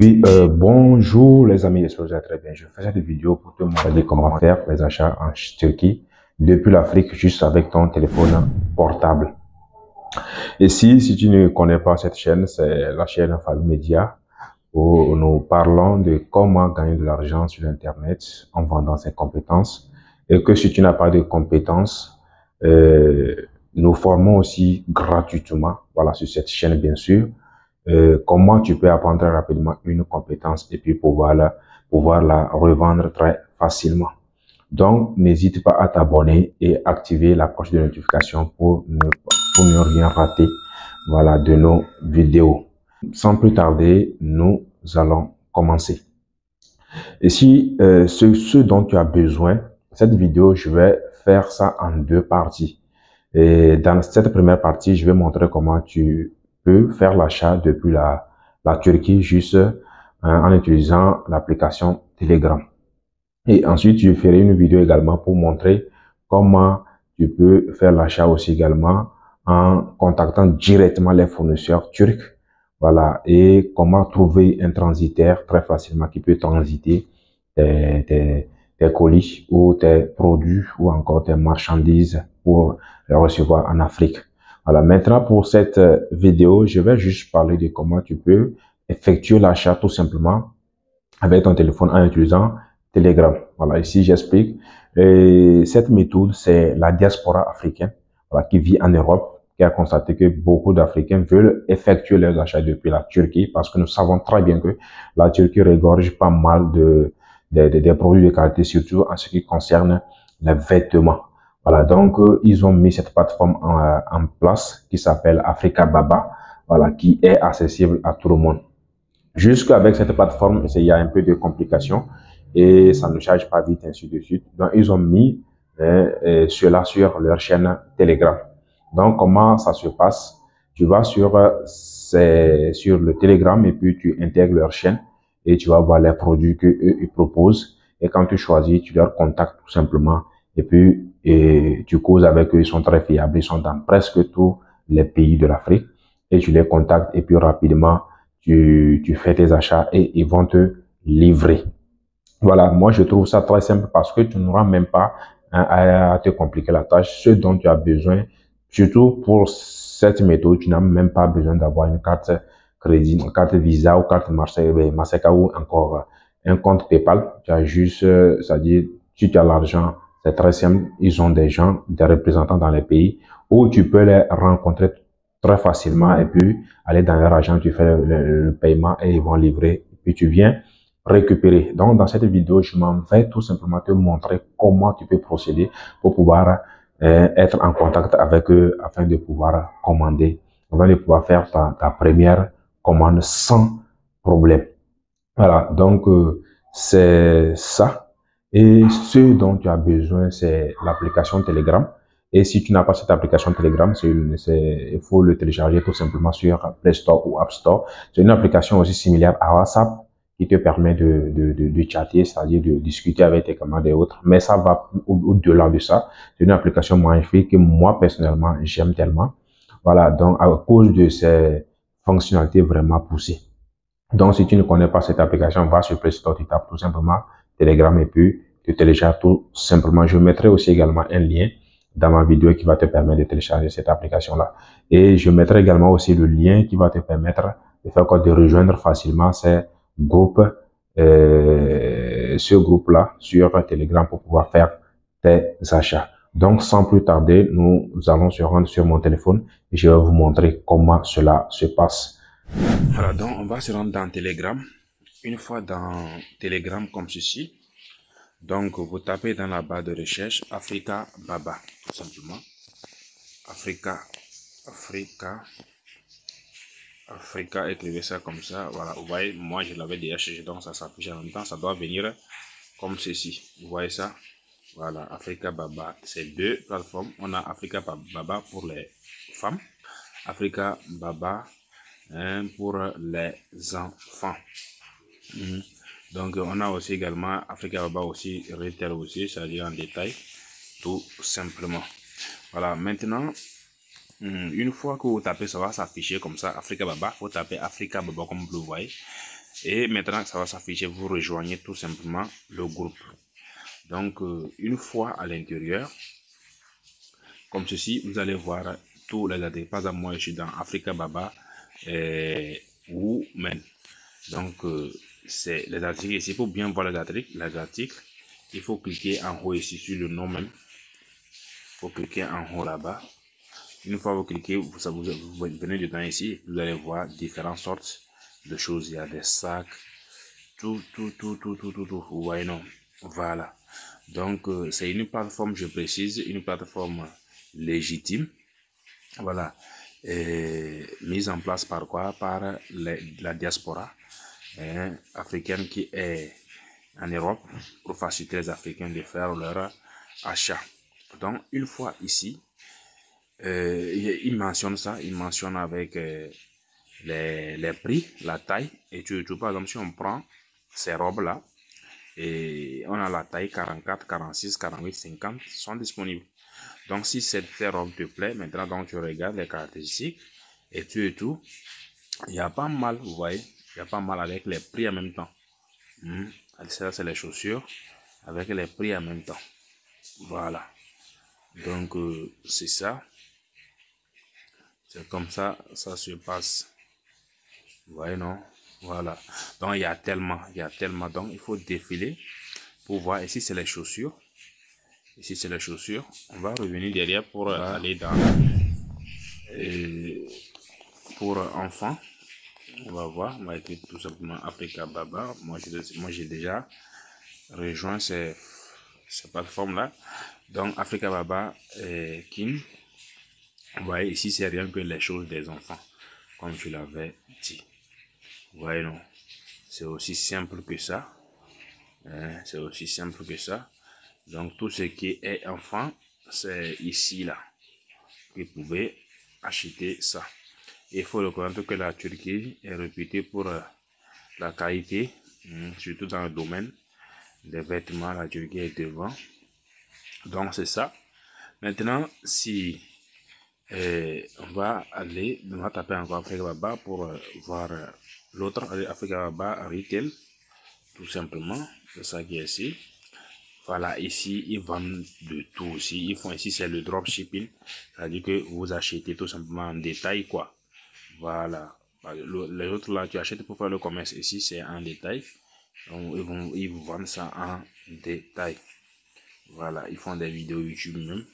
Oui, bonjour les amis, j'espère que vous allez très bien. Je fais cette vidéo pour te montrer comment faire les achats en Turquie depuis l'Afrique juste avec ton téléphone portable. Et si tu ne connais pas cette chaîne, c'est la chaîne Famille Média où nous parlons de comment gagner de l'argent sur Internet en vendant ses compétences. Et que si tu n'as pas de compétences, euh, nous formons aussi gratuitement, voilà, sur cette chaîne bien sûr, comment tu peux apprendre rapidement une compétence et puis pouvoir la revendre très facilement. Donc, n'hésite pas à t'abonner et activer la cloche de notification pour ne rien rater, voilà, de nos vidéos. Sans plus tarder, nous allons commencer. Et si ce dont tu as besoin, cette vidéo, je vais faire ça en deux parties. Et dans cette première partie, je vais montrer comment tu peux faire l'achat depuis la Turquie juste en utilisant l'application Telegram. Et ensuite, je ferai une vidéo également pour montrer comment tu peux faire l'achat aussi également en contactant directement les fournisseurs turcs. Voilà. Et comment trouver un transitaire très facilement qui peut transiter tes colis ou tes produits ou encore tes marchandises pour les recevoir en Afrique. Voilà. Maintenant, pour cette vidéo, je vais juste parler de comment tu peux effectuer l'achat tout simplement avec ton téléphone en utilisant Telegram. Voilà, ici j'explique. Et cette méthode, c'est la diaspora africaine, voilà, qui vit en Europe, qui a constaté que beaucoup d'Africains veulent effectuer leurs achats depuis la Turquie parce que nous savons très bien que la Turquie regorge pas mal des produits de qualité, surtout en ce qui concerne les vêtements. Voilà, donc ils ont mis cette plateforme en place qui s'appelle Africa Baba, voilà, qui est accessible à tout le monde. Jusqu'avec cette plateforme, il y a un peu de complications et ça ne charge pas vite, ainsi de suite. Donc, ils ont mis cela sur leur chaîne Telegram. Donc, comment ça se passe? Tu vas sur le Telegram et puis tu intègres leur chaîne et tu vas voir les produits que eux ils proposent. Et quand tu choisis, tu leur contactes tout simplement et puis tu causes avec eux. Ils sont très fiables. Ils sont dans presque tous les pays de l'Afrique et tu les contactes et puis rapidement tu fais tes achats et ils vont te livrer. Voilà, moi je trouve ça très simple parce que tu n'auras même pas à te compliquer la tâche. Ce dont tu as besoin, surtout pour cette méthode, tu n'as même pas besoin d'avoir une carte crédit, une carte Visa ou carte Mastercard ou encore un compte PayPal. Tu as juste, c'est-à-dire, si tu as l'argent, c'est très simple. Ils ont des gens, des représentants dans les pays où tu peux les rencontrer très facilement et puis aller dans leur agent, tu fais le paiement et ils vont livrer. Et puis tu viens récupérer. Donc, dans cette vidéo, je m'en vais tout simplement te montrer comment tu peux procéder pour pouvoir être en contact avec eux afin de pouvoir commander, afin de pouvoir faire ta première commande sans problème. Voilà, donc c'est ça. Et ce dont tu as besoin, c'est l'application Telegram. Et si tu n'as pas cette application Telegram, il faut le télécharger tout simplement sur Play Store ou App Store. C'est une application aussi similaire à WhatsApp qui te permet de chatter, c'est-à-dire de discuter avec tes camarades et autres. Mais ça va au-delà de ça. C'est une application magnifique que moi, personnellement, j'aime tellement. Voilà, donc à cause de ces fonctionnalités vraiment poussées. Donc, si tu ne connais pas cette application, va sur Play Store, tu tapes tout simplement Telegram et puis tu télécharges tout simplement. Je mettrai aussi également un lien dans ma vidéo qui va te permettre de télécharger cette application-là. Et je mettrai également aussi le lien qui va te permettre de faire quoi, de rejoindre facilement ces groupes, ce groupe-là sur Telegram pour pouvoir faire tes achats. Donc, sans plus tarder, nous allons se rendre sur mon téléphone et je vais vous montrer comment cela se passe. Voilà, donc on va se rendre dans Telegram. Une fois dans Telegram comme ceci, donc vous tapez dans la barre de recherche Africa Baba, tout simplement. Africa, écrivez ça comme ça. Voilà, vous voyez, moi je l'avais déjà cherché, donc ça s'affiche en même temps. Ça doit venir comme ceci. Vous voyez ça? Voilà, Africa Baba, c'est deux plateformes. On a Africa Baba pour les femmes, Africa Baba pour les enfants. Donc on a aussi également Africa Baba aussi, retail aussi, c'est-à-dire en détail, tout simplement. Voilà, maintenant, une fois que vous tapez, ça va s'afficher comme ça, Africa Baba. Faut taper Africa Baba comme vous le voyez. Et maintenant, ça va s'afficher. Vous rejoignez tout simplement le groupe. Donc, une fois à l'intérieur, comme ceci, vous allez voir tous les articles. Par exemple, moi, je suis dans Africa Baba Women. Donc, c'est les articles ici. Pour bien voir les articles, il faut cliquer en haut ici sur le nom même. Il faut cliquer en haut là-bas. Une fois vous cliquez, vous venez dedans ici, vous allez voir différentes sortes de choses. Il y a des sacs, tout. Vous voyez, non? Voilà. Donc, c'est une plateforme, je précise, une plateforme légitime. Voilà. Et mise en place par quoi? Par la diaspora africaine qui est en Europe pour faciliter les Africains de faire leur achat. Donc, une fois ici, il mentionne ça, il mentionne avec les prix, la taille. Et par exemple, si on prend ces robes-là, et on a la taille 44, 46, 48, 50 sont disponibles. Donc, si ces robes te plaît, maintenant, donc, tu regardes les caractéristiques et tout. Il y a pas mal, vous voyez, il y a pas mal avec les prix en même temps. Ça, c'est les chaussures avec les prix en même temps. Voilà. Donc, c'est ça. C'est comme ça, ça se passe. Vous voyez, non? Voilà. Donc, il y a tellement. Donc, il faut défiler pour voir. Ici, c'est les chaussures. Ici, c'est les chaussures. On va revenir derrière pour aller dans pour enfants. On va voir. On va écrire tout simplement Africa Baba. Moi, j'ai déjà rejoint ces plateformes-là. Donc, Africa Baba King. Vous voyez, ici, c'est rien que les choses des enfants, comme je l'avais dit. Vous voyez, non? C'est aussi simple que ça. C'est aussi simple que ça. Donc, tout ce qui est enfant, c'est ici, là. Vous pouvez acheter ça. Il faut reconnaître que la Turquie est réputée pour la qualité, surtout dans le domaine des vêtements. La Turquie est devant. Donc, c'est ça. Maintenant, si on va taper encore Africa Baba pour voir l'autre Africa Baba Retail, tout simplement. C'est ça qui est ici. Voilà, ici, ils vendent de tout aussi. Ils font ici, c'est le dropshipping. C'est-à-dire que vous achetez tout simplement en détail, quoi. Voilà. Les autres là, tu achètes pour faire le commerce. Ici, c'est en détail. Donc, ils vous vendent ça en détail. Voilà, ils font des vidéos YouTube même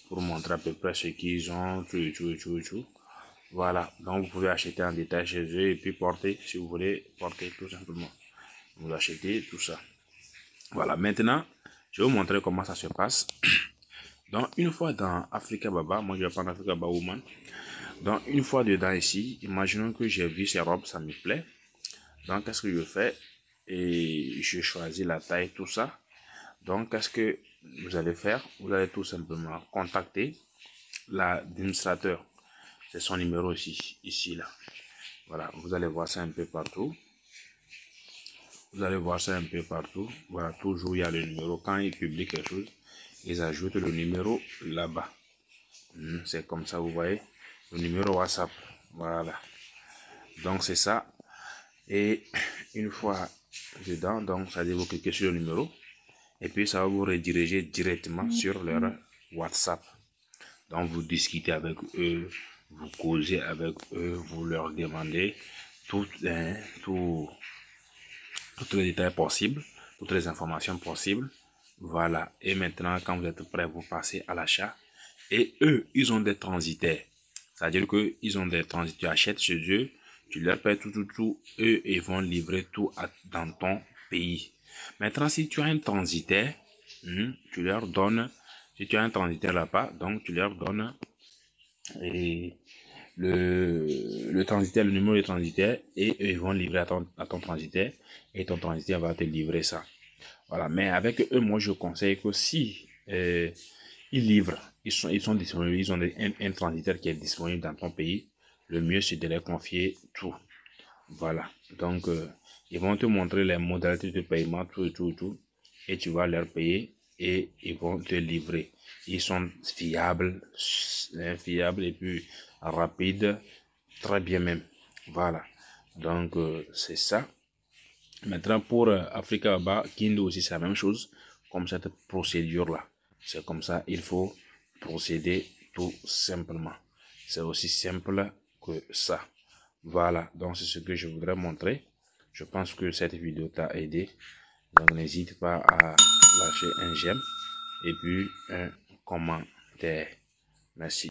pour montrer à peu près ce qu'ils ont, tout. Voilà, donc vous pouvez acheter en détail chez eux et puis porter, si vous voulez porter tout simplement. Vous achetez tout ça. Voilà, maintenant, je vais vous montrer comment ça se passe. Donc, une fois dans Africa Baba, moi je vais prendre Africa Baba Woman. Donc, une fois dedans ici, imaginons que j'ai vu ces robes, ça me plaît. Donc, qu'est-ce que je fais? Et je choisis la taille, tout ça. Donc, qu'est-ce que vous allez faire? Vous allez tout simplement contacter l'administrateur. C'est son numéro ici, là. Voilà, vous allez voir ça un peu partout. Vous allez voir ça un peu partout. Voilà, toujours il y a le numéro. Quand ils publient quelque chose, ils ajoutent le numéro là-bas. C'est comme ça, vous voyez. Le numéro WhatsApp. Voilà. Donc, c'est ça. Et une fois dedans, donc, ça dit vous cliquez sur le numéro. Et puis, ça va vous rediriger directement sur leur WhatsApp. Donc, vous discutez avec eux, vous causez avec eux, vous leur demandez tous les détails possibles, toutes les informations possibles. Voilà. Et maintenant, quand vous êtes prêt, vous passez à l'achat. Et eux, ils ont des transitaires. C'est-à-dire qu'ils ont des transitaires. Tu achètes chez eux, tu leur payes tout. Eux, ils vont livrer tout dans ton pays. Maintenant, si tu as un transitaire, tu leur donnes, si tu as un transitaire là-bas, donc tu leur donnes le transitaire, le numéro de transitaire, et eux, ils vont livrer à ton transitaire, et ton transitaire va te livrer ça. Voilà, mais avec eux, moi, je conseille que si ils livrent, ils sont disponibles, ils ont un transitaire qui est disponible dans ton pays, le mieux, c'est de leur confier tout. Voilà, donc, ils vont te montrer les modalités de paiement, tout, et tu vas leur payer, et ils vont te livrer. Ils sont fiables et puis rapides, très bien même. Voilà, donc, c'est ça. Maintenant, pour Africa Baba, Kindu aussi, c'est la même chose, comme cette procédure-là. C'est comme ça, il faut procéder tout simplement. C'est aussi simple que ça. Voilà, donc c'est ce que je voudrais montrer. Je pense que cette vidéo t'a aidé. Donc n'hésite pas à lâcher un j'aime et puis un commentaire. Merci.